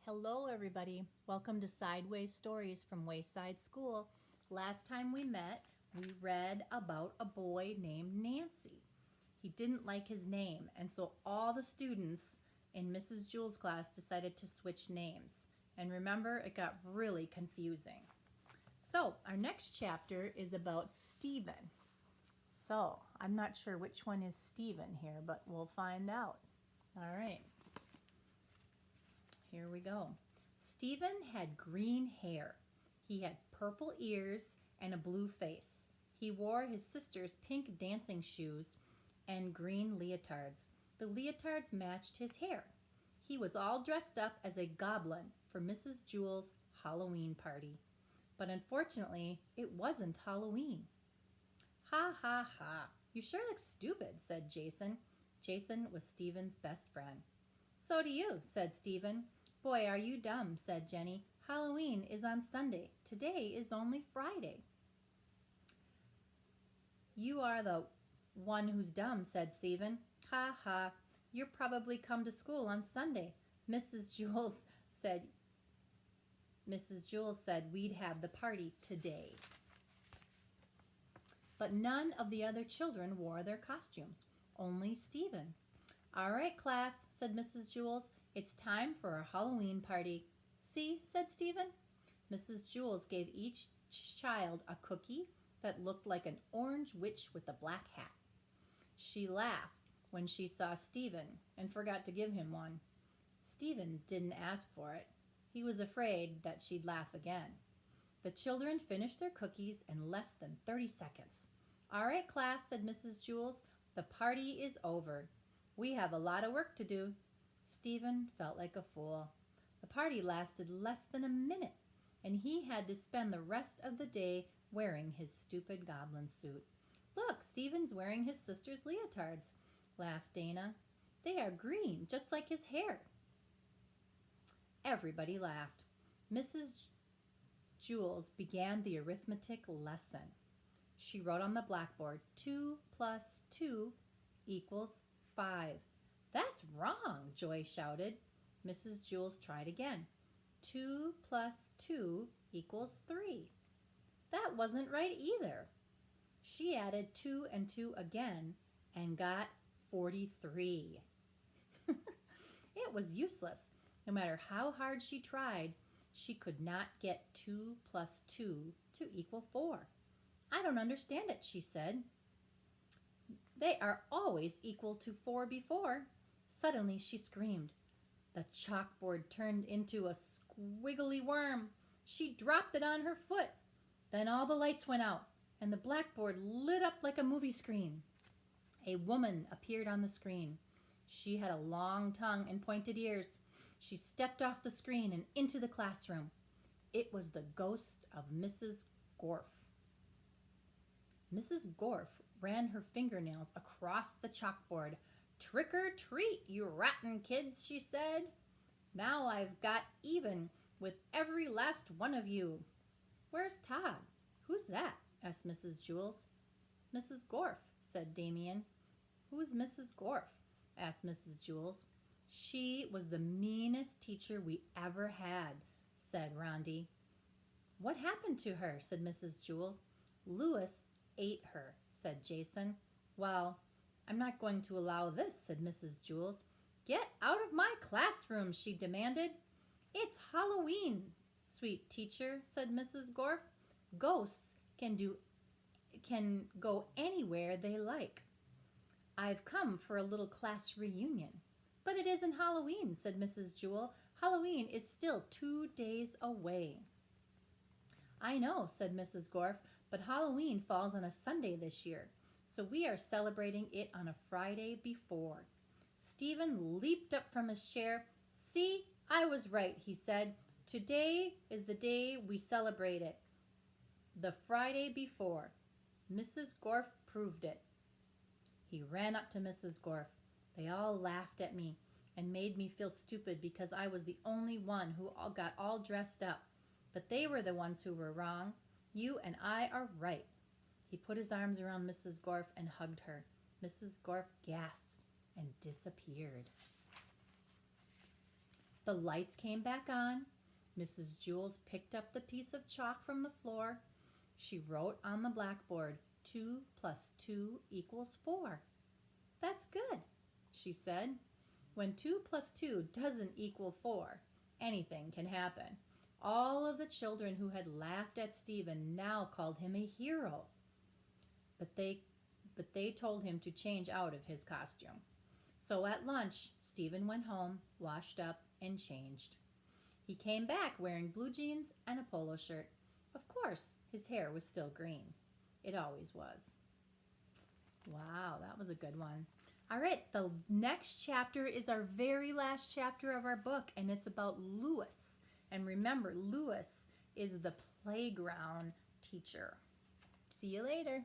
Hello, everybody. Welcome to Sideways Stories from Wayside School. Last time we met, we read about a boy named Nancy. He didn't like his name, and so all the students in Mrs. Jewell's class decided to switch names. And remember, it got really confusing. So, our next chapter is about Stephen. So, I'm not sure which one is Stephen here, but we'll find out. All right. Here we go. Stephen had green hair. He had purple ears and a blue face. He wore his sister's pink dancing shoes and green leotards. The leotards matched his hair. He was all dressed up as a goblin for Mrs. Jewell's Halloween party. But unfortunately, it wasn't Halloween. Ha ha ha. You sure look stupid, said Jason. Jason was Stephen's best friend. So do you, said Stephen. Boy, are you dumb, said Jenny. Halloween is on Sunday. Today is only Friday. You are the one who's dumb, said Stephen. Ha ha. You'll probably come to school on Sunday. Mrs. Jewell said we'd have the party today. But none of the other children wore their costumes. Only Stephen. All right, class, said Mrs. Jewell. It's time for our Halloween party. See, said Stephen. Mrs. Jewell gave each child a cookie that looked like an orange witch with a black hat. She laughed when she saw Stephen and forgot to give him one. Stephen didn't ask for it. He was afraid that she'd laugh again. The children finished their cookies in less than 30 seconds. All right, class, said Mrs. Jewell. The party is over. We have a lot of work to do. Stephen felt like a fool. The party lasted less than a minute, and he had to spend the rest of the day wearing his stupid goblin suit. Look, Stephen's wearing his sister's leotards, laughed Dana. They are green, just like his hair. Everybody laughed. Mrs. Jewell began the arithmetic lesson. She wrote on the blackboard, 2 plus 2 equals 5. That's wrong, Joy shouted. Mrs. Jewell tried again. 2 plus 2 equals 3. That wasn't right either. She added 2 and 2 again and got 43. It was useless. No matter how hard she tried, she could not get 2 plus 2 to equal 4. I don't understand it, she said. They are always equal to 4 before. Suddenly she screamed. The chalkboard turned into a squiggly worm. She dropped it on her foot. Then all the lights went out, and the blackboard lit up like a movie screen. A woman appeared on the screen. She had a long tongue and pointed ears. She stepped off the screen and into the classroom. It was the ghost of Mrs. Gorf. Mrs. Gorf ran her fingernails across the chalkboard. Trick or treat, you rotten kids, she said. Now I've got even with every last one of you. Where's Todd? Who's that? Asked Mrs. Jewell. Mrs. Gorf, said Damien. Who's Mrs. Gorf? Asked Mrs. Jewell. She was the meanest teacher we ever had, said Rondi. What happened to her? Said Mrs. Jewell. Louis ate her, said Jason. Well, I'm not going to allow this, said Mrs. Jewell. Get out of my classroom, she demanded. It's Halloween, sweet teacher, said Mrs. Gorf. Ghosts can go anywhere they like. I've come for a little class reunion. But it isn't Halloween, said Mrs. Jewell. Halloween is still 2 days away. I know, said Mrs. Gorf, but Halloween falls on a Sunday this year. So we are celebrating it on a Friday before. Stephen leaped up from his chair. See, I was right, he said. Today is the day we celebrate it. The Friday before. Mrs. Gorf proved it. He ran up to Mrs. Gorf. They all laughed at me and made me feel stupid because I was the only one who got all dressed up. But they were the ones who were wrong. You and I are right. He put his arms around Mrs. Gorf and hugged her. Mrs. Gorf gasped and disappeared. The lights came back on. Mrs. Jules picked up the piece of chalk from the floor. She wrote on the blackboard, 2 plus 2 equals 4. That's good, she said. When 2 plus 2 doesn't equal 4, anything can happen. All of the children who had laughed at Stephen now called him a hero. But they told him to change out of his costume. So at lunch, Stephen went home, washed up, and changed. He came back wearing blue jeans and a polo shirt. Of course, his hair was still green. It always was. Wow, that was a good one. All right, the next chapter is our very last chapter of our book, and it's about Lewis. And remember, Lewis is the playground teacher. See you later.